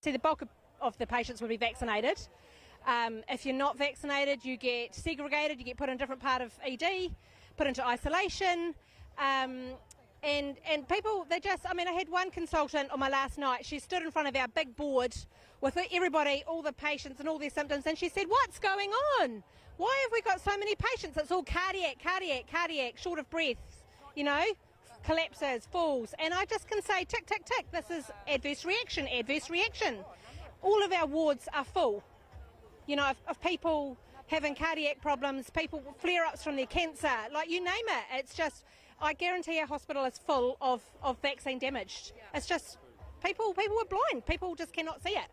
see, the bulk of the patients would be vaccinated. If you're not vaccinated, you get segregated, you get put in a different part of ED, put into isolation. And people, they just, I mean, I had one consultant on my last night. She stood in front of our big board with everybody, all the patients and all their symptoms, and she said, what's going on? Why have we got so many patients? It's all cardiac, short of breath, you know, collapses, falls. And I just can say, tick, tick, tick, this is adverse reaction. All of our wards are full, you know, of people having cardiac problems, people flare-ups from their cancer, like you name it. It's just, I guarantee our hospital is full of vaccine damaged. It's just, people are blind. People just cannot see it.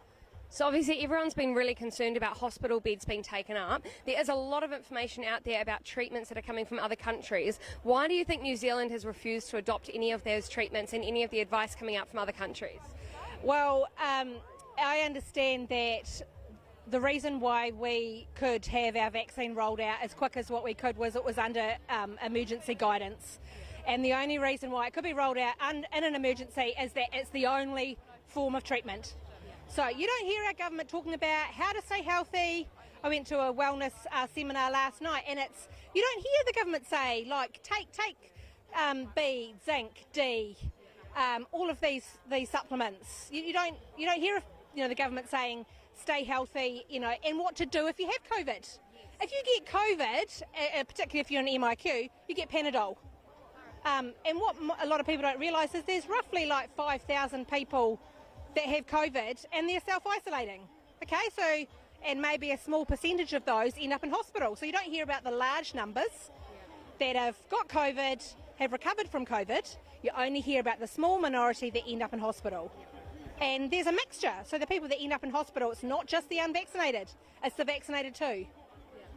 So obviously everyone's been really concerned about hospital beds being taken up. There is a lot of information out there about treatments that are coming from other countries. Why do you think New Zealand has refused to adopt any of those treatments and any of the advice coming out from other countries? Well, I understand that the reason why we could have our vaccine rolled out as quick as what we could was it was under emergency guidance. And the only reason why it could be rolled out in an emergency is that it's the only form of treatment. So you don't hear our government talking about how to stay healthy. I went to a wellness seminar last night, and you don't hear the government say, like, take B, zinc, D, all of these supplements. You don't hear the government saying stay healthy, and what to do if you have COVID. If you get COVID, particularly if you're an MIQ, you get Panadol. And what a lot of people don't realise is there's roughly like 5,000 people that have COVID and they're self-isolating. Okay, so, and maybe a small percentage of those end up in hospital. So you don't hear about the large numbers that have got COVID, have recovered from COVID. You only hear about the small minority that end up in hospital. And there's a mixture. So the people that end up in hospital, it's not just the unvaccinated, it's the vaccinated too.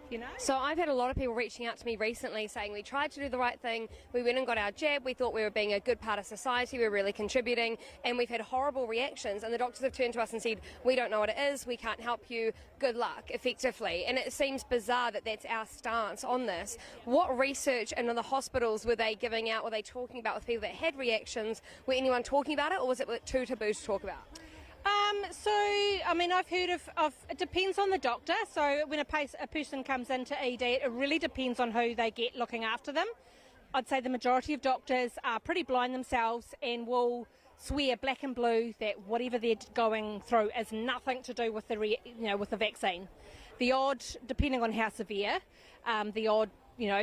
You know? So I've had a lot of people reaching out to me recently saying we tried to do the right thing, we went and got our jab, we thought we were being a good part of society, we were really contributing, and we've had horrible reactions, and the doctors have turned to us and said, we don't know what it is, we can't help you, good luck, effectively. And it seems bizarre that that's our stance on this. What research in the hospitals were they giving out, were they talking about with people that had reactions? Were anyone talking about it, or was it too taboo to talk about? So, I mean, I've heard of it depends on the doctor. So when a person comes into ED, it really depends on who they get looking after them. I'd say the majority of doctors are pretty blind themselves and will swear black and blue that whatever they're going through is nothing to do with with the vaccine. The odd, depending on how severe, the odd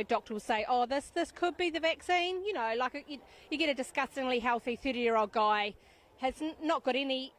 doctor will say, oh, this could be the vaccine. Like you get a disgustingly healthy 30-year-old guy, has not got any